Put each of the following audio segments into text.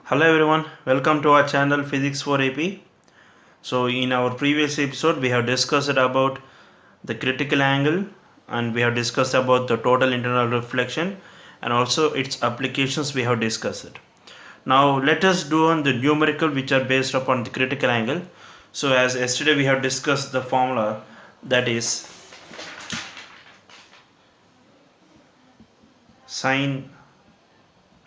Hello everyone, welcome to our channel Physics for AP. So in our previous episode we have discussed about the critical angle and we have discussed about the total internal reflection and also its applications we have discussed. Now let us do on the numerical which are based upon the critical angle. So as yesterday we have discussed the formula, that is sine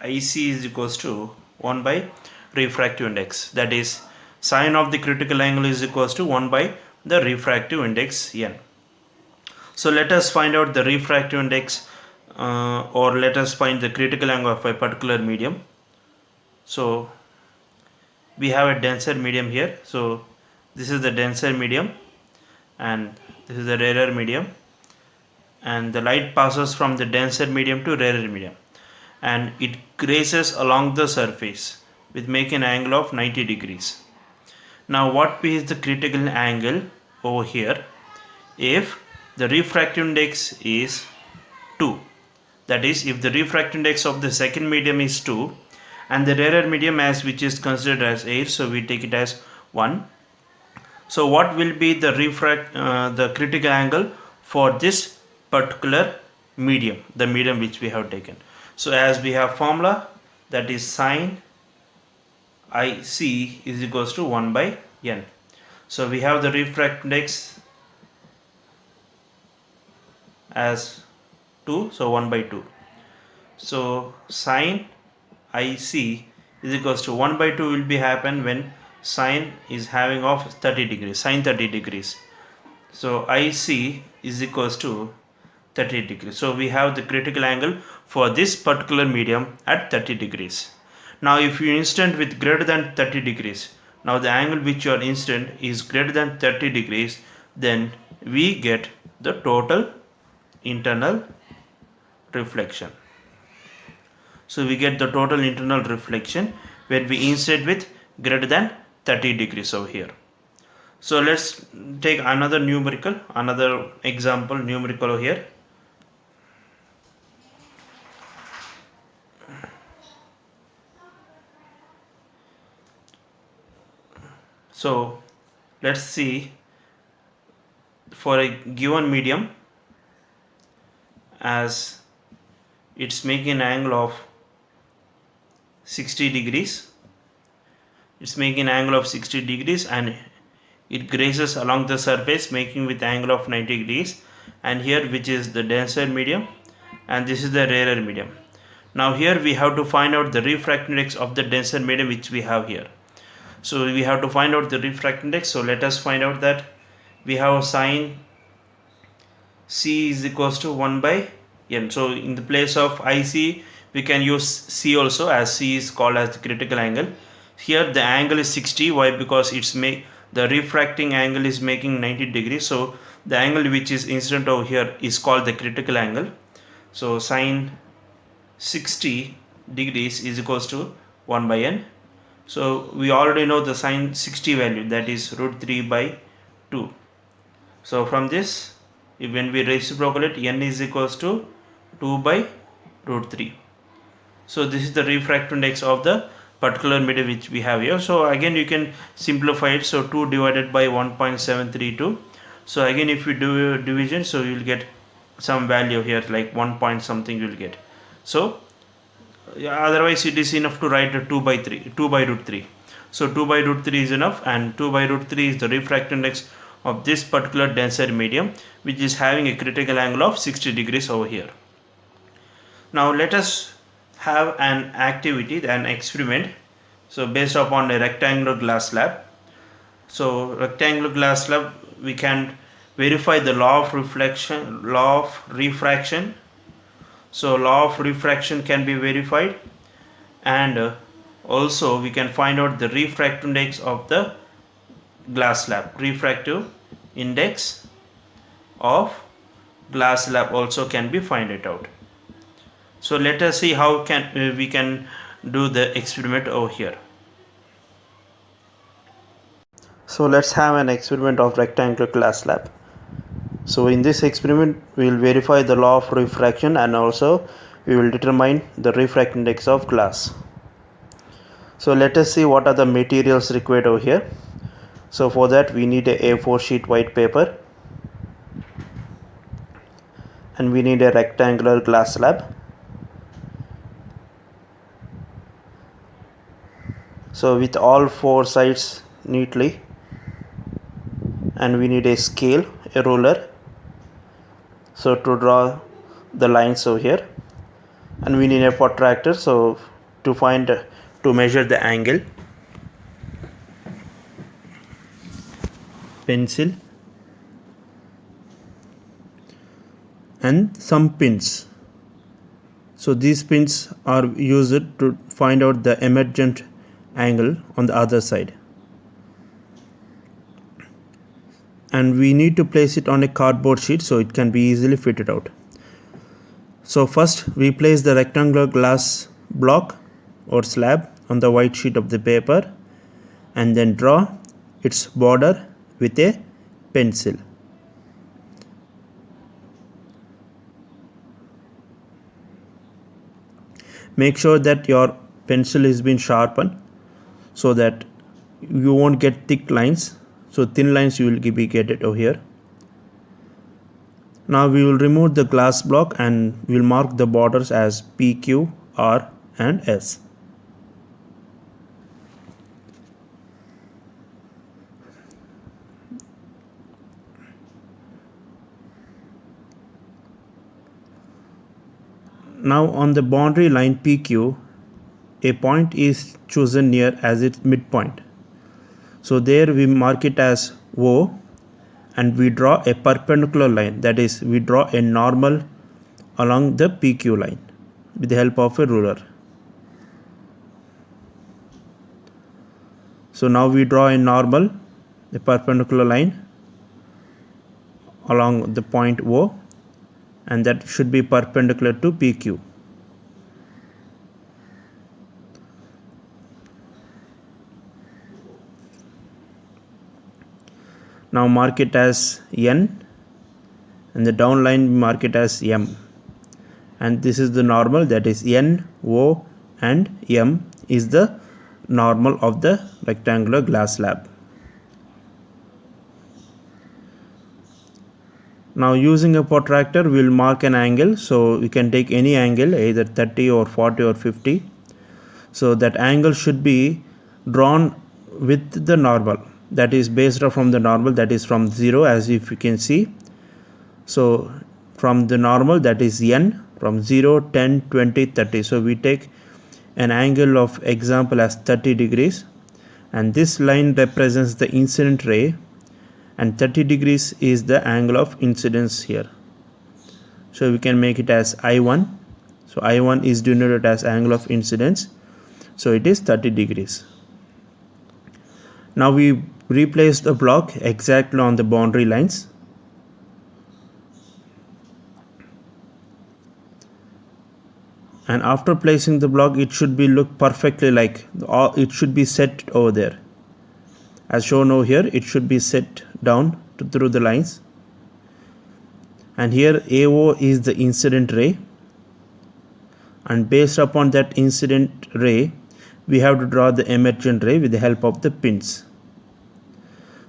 IC is equals to 1 by refractive index, that is sine of the critical angle is equals to 1 by the refractive index n. So let us find out the refractive index or let us find the critical angle of a particular medium. So we have a denser medium here, so this is the denser medium and this is the rarer medium, and the light passes from the denser medium to rarer medium and it grazes along the surface with making an angle of 90 degrees. Now what is the critical angle over here if the refractive index is 2, that is if the refractive index of the second medium is 2 and the rarer medium as which is considered as air, so we take it as 1. So what will be the critical angle for this particular medium, the medium which we have taken? So as we have formula, that is sine IC is equals to 1 by n. So we have the refractive index as 2, so 1 by 2. So sine IC is equals to 1 by 2 will be happen when sine is having of 30 degrees, sine 30 degrees. So IC is equals to 30 degrees. So we have the critical angle for this particular medium at 30 degrees. Now if you instant with greater than 30 degrees, now the angle which you are instant is greater than 30 degrees, then we get the total internal reflection. So we get the total internal reflection when we instant with greater than 30 degrees over here. So let's take another example numerical over here. So let's see, for a given medium as it's making an angle of 60 degrees, it's making an angle of 60 degrees and it grazes along the surface making with angle of 90 degrees, and here which is the denser medium and this is the rarer medium. Now here we have to find out the refractive index of the denser medium which we have here. So we have to find out the refractive index. So let us find out that we have sine C is equals to 1 by n. So in the place of IC we can use C also, as C is called as the critical angle. Here the angle is 60. Why? Because the refracting angle is making 90 degrees. So the angle which is incident over here is called the critical angle. So sine 60 degrees is equals to 1 by n. So we already know the sine 60 value, that is root 3 by 2. So from this, when we reciprocate, n is equals to 2 by root 3. So this is the refractive index of the particular medium which we have here. So again you can simplify it. So 2 divided by 1.732. So again if you do division, so you will get some value here like 1 point something you will get. So otherwise it is enough to write 2 by root 3. So 2 by root 3 is enough, and 2 by root 3 is the refractive index of this particular denser medium which is having a critical angle of 60 degrees over here. Now let us have an activity, an experiment, so based upon a rectangular glass slab. So rectangular glass slab, we can verify the law of refraction. So law of refraction can be verified, and also we can find out the refractive index of the glass slab. Refractive index of glass slab also can be find it out. So let us see how we can do the experiment over here. So let's have an experiment of rectangular glass slab. So in this experiment we will verify the law of refraction and also we will determine the refractive index of glass. So let us see what are the materials required over here. So for that we need a A4 sheet white paper, and we need a rectangular glass slab. So with all four sides neatly, and we need a scale, a ruler, so to draw the lines over here, and we need a protractor so to measure the angle, pencil, and some pins. So these pins are used to find out the emergent angle on the other side, and we need to place it on a cardboard sheet so it can be easily fitted out. So first we place the rectangular glass block or slab on the white sheet of the paper, and then draw its border with a pencil. Make sure that your pencil is been sharpened so that you won't get thick lines. So thin lines you will be get it over here. Now we will remove the glass block and we will mark the borders as P, Q, R and S. Now on the boundary line PQ, a point is chosen near as its midpoint. So there we mark it as O, and we draw a perpendicular line, that is we draw a normal along the PQ line with the help of a ruler. So now we draw a normal, a perpendicular line along the point O, and that should be perpendicular to PQ. Now mark it as N, and the down line mark it as M, and this is the normal, that is N, O and M is the normal of the rectangular glass slab. Now using a protractor we will mark an angle, so we can take any angle, either 30 or 40 or 50. So that angle should be drawn with the normal, that is based off from the normal, that is from 0, as if you can see. So from the normal, that is N, from 0, 10, 20, 30. So we take an angle of example as 30 degrees, and this line represents the incident ray, and 30 degrees is the angle of incidence here. So we can make it as I1. So I1 is denoted as angle of incidence, so it is 30 degrees. Now we replace the block exactly on the boundary lines. And after placing the block, it should be look perfectly like it should be set over there. As shown over here, it should be set down through the lines. And here AO is the incident ray, and based upon that incident ray we have to draw the emergent ray with the help of the pins.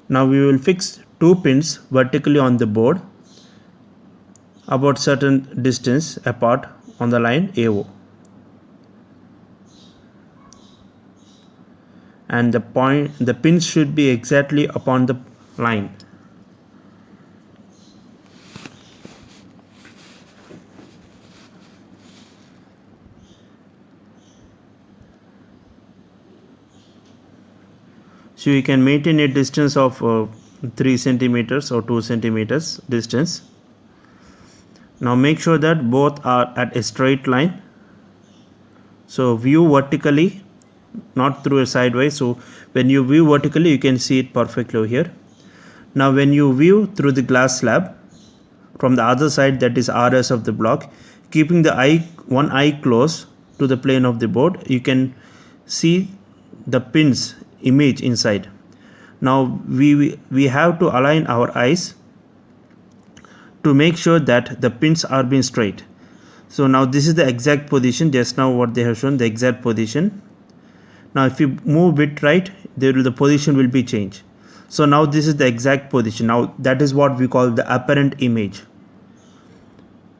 Now we will fix two pins vertically on the board about certain distance apart on the line AO, and the pins should be exactly upon the line. So you can maintain a distance of 3 centimeters or 2 centimeters distance. Now make sure that both are at a straight line. So view vertically, not through a sideways. So when you view vertically, you can see it perfectly over here. Now when you view through the glass slab from the other side, that is RS of the block, keeping the one eye close to the plane of the board, you can see the pins image inside. Now we have to align our eyes to make sure that the pins are being straight. So now this is the exact position, just now what they have shown, the exact position. Now if you move bit right, the position will be changed. So now this is the exact position. Now that is what we call the apparent image.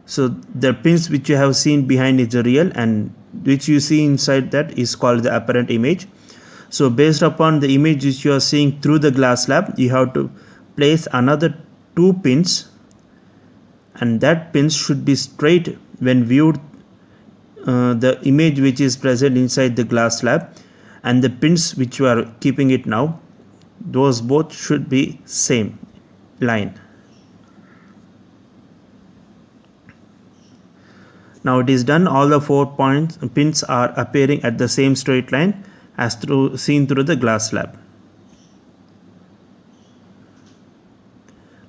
So the pins which you have seen behind is the real, and which you see inside that is called the apparent image. So based upon the image which you are seeing through the glass slab, you have to place another 2 pins, and that pins should be straight when viewed the image which is present inside the glass slab, and the pins which you are keeping it now, those both should be same line. Now it is done. All the 4 pins are appearing at the same straight line as seen through the glass slab.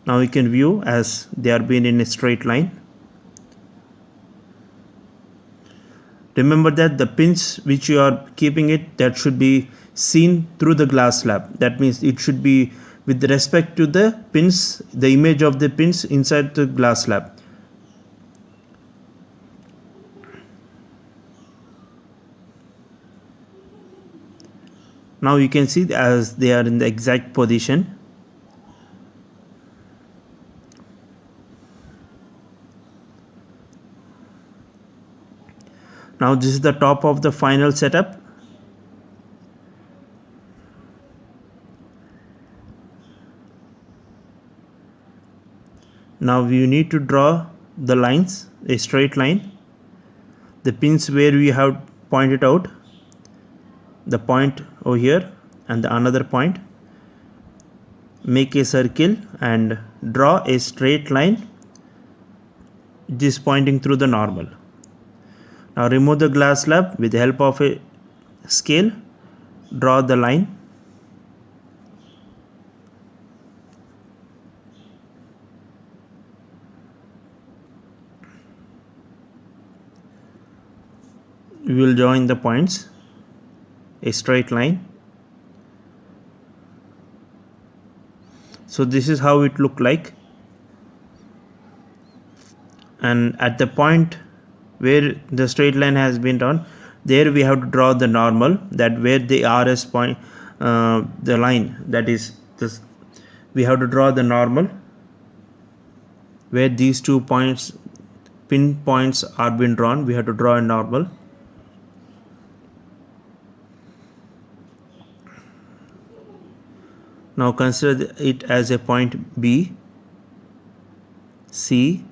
Now you can view as they are being in a straight line. Remember that the pins which you are keeping it, that should be seen through the glass slab. That means it should be with respect to the pins, the image of the pins inside the glass slab. Now you can see as they are in the exact position. Now this is the top of the final setup. Now you need to draw the lines, a straight line. The pins where we have pointed out, the point over here and the another point. Make a circle and draw a straight line, this pointing through the normal. Now remove the glass slab with the help of a scale. Draw the line. We will join the points, a straight line. So this is how it look like, and at the point where the straight line has been drawn, there we have to draw the normal, that where the RS point, the line, that is this, we have to draw the normal where these 2 points, pin points are being drawn. We have to draw a normal. Now consider it as a point B, C,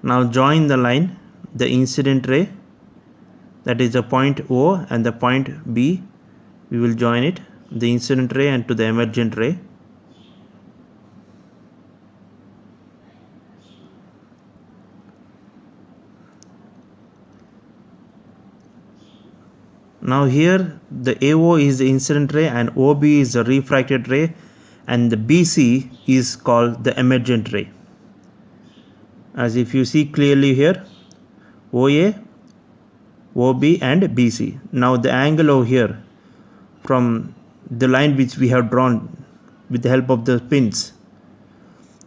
now join the line, the incident ray, that is the point O, and the point B, we will join it, the incident ray and to the emergent ray. Now here the AO is the incident ray and OB is the refracted ray, and the BC is called the emergent ray. As if you see clearly here, OA, OB and BC. Now the angle over here from the line which we have drawn with the help of the pins.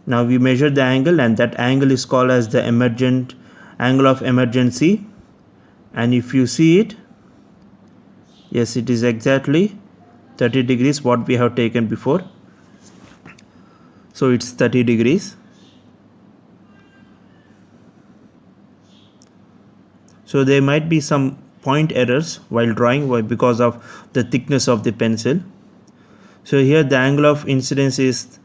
Now we measure the angle, and that angle is called as the emergent angle of emergency. And if you see it, yes, it is exactly 30 degrees what we have taken before. So it's 30 degrees. So there might be some point errors while drawing because of the thickness of the pencil. So here the angle of incidence is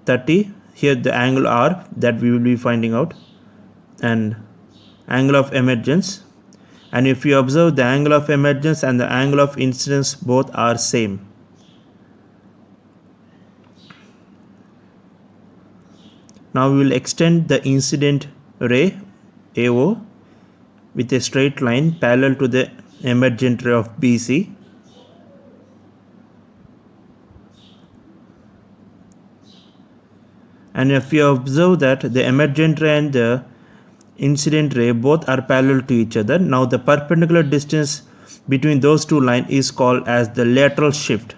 30. Here the angle R that we will be finding out, and angle of emergence. And if you observe, the angle of emergence and the angle of incidence both are same. Now we will extend the incident ray AO with a straight line parallel to the emergent ray of BC. And if you observe that the emergent ray and the incident ray both are parallel to each other, now the perpendicular distance between those two lines is called as the lateral shift,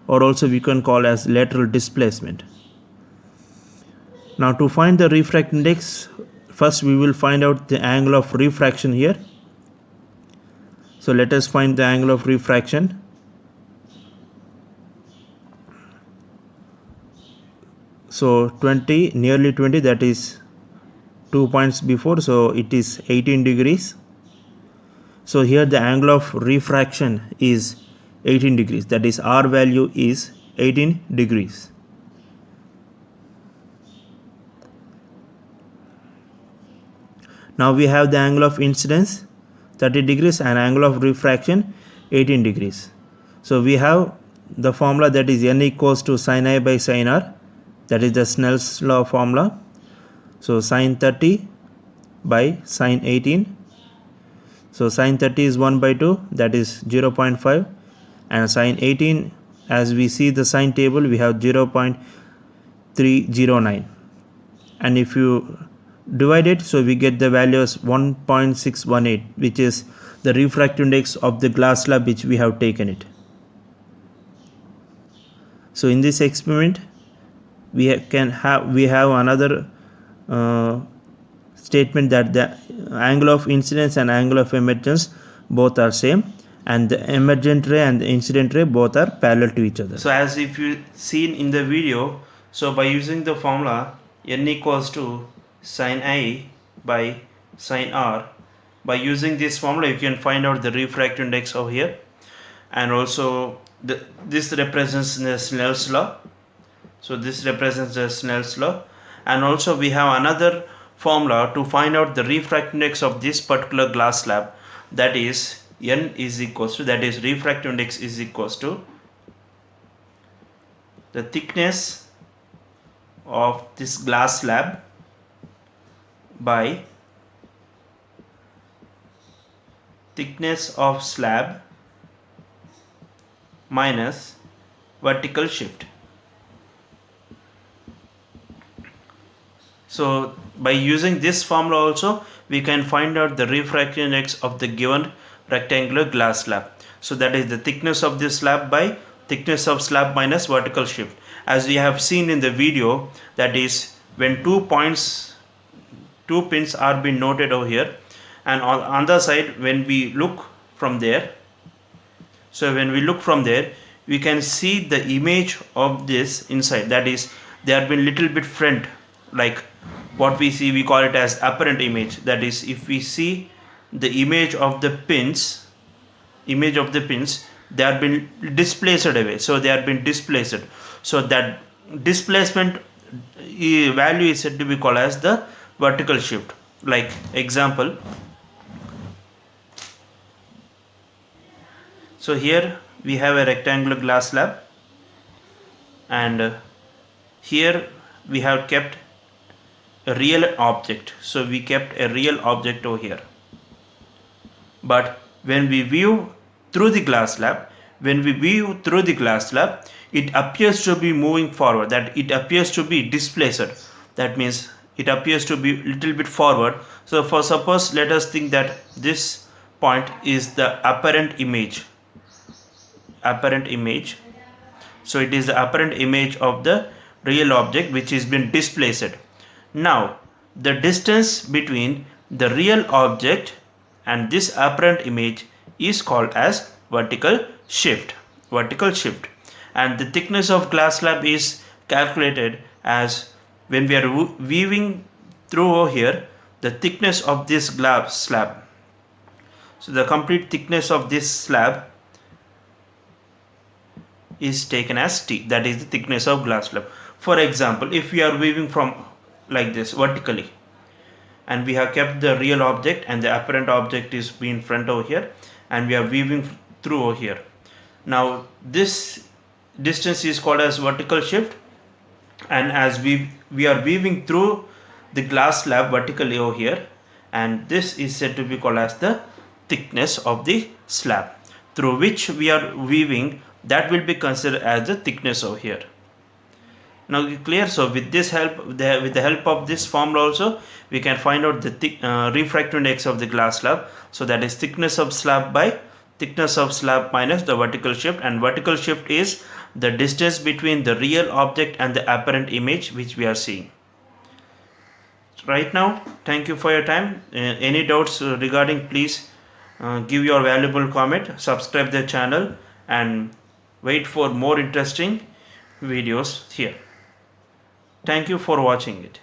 or also we can call as lateral displacement. Now to find the refract index, first we will find out the angle of refraction here. So let us find the angle of refraction. So 20, nearly 20, that is 2 points before, so it is 18 degrees. So here the angle of refraction is 18 degrees, that is R value is 18 degrees. Now we have the angle of incidence 30 degrees and angle of refraction 18 degrees. So we have the formula, that is n equals to sin I by sin R, that is the Snell's law formula. So sin 30 by sin 18. So sin 30 is 1 by 2, that is 0.5, and sin 18, as we see the sine table, we have 0.309, and if you divide it, so we get the value as 1.618, which is the refractive index of the glass slab which we have taken it. So in this experiment we have another statement that the angle of incidence and angle of emergence both are same, and the emergent ray and the incident ray both are parallel to each other. So as if you seen in the video, so by using the formula n equals to sin I by sin R, by using this formula you can find out the refractive index over here, and also this represents the Snell's law. So this represents the Snell's law, and also we have another formula to find out the refractive index of this particular glass slab, that is n is equals to, that is refractive index is equals to the thickness of this glass slab by thickness of slab minus vertical shift. So by using this formula also we can find out the refractive index of the given rectangular glass slab. So that is the thickness of this slab by thickness of slab minus vertical shift. As we have seen in the video, that is when 2 pins are being noted over here, and on the other side when we look from there, so when we look from there we can see the image of this inside, that is they have been little bit front, like what we see, we call it as apparent image. That is, if we see the image of the pins, they have been displaced away, so they have been displaced, so that displacement value is said to be called as the vertical shift. Like example, so here we have a rectangular glass slab, and here we have kept a real object, so we kept a real object over here. But when we view through the glass slab, it appears to be moving forward, that it appears to be displaced, that means it appears to be little bit forward. So for suppose, let us think that this point is the apparent image, so it is the apparent image of the real object which is been displaced. Now the distance between the real object and this apparent image is called as vertical shift, and the thickness of glass slab is calculated as, when we are weaving through over here, the thickness of this glass slab, so the complete thickness of this slab is taken as T, that is the thickness of glass slab. For example, if we are weaving from like this vertically, and we have kept the real object and the apparent object is being front over here, and we are weaving through over here. Now this distance is called as vertical shift, and as we are weaving through the glass slab vertically over here, and this is said to be called as the thickness of the slab through which we are weaving, that will be considered as the thickness over here. Now clear? So with this help, with the help of this formula also, we can find out the refractive index of the glass slab. So that is thickness of slab by thickness of slab minus the vertical shift, and vertical shift is the distance between the real object and the apparent image which we are seeing. right now, thank you for your time. Any doubts regarding, please give your valuable comment, subscribe the channel, and wait for more interesting videos here. Thank you for watching it.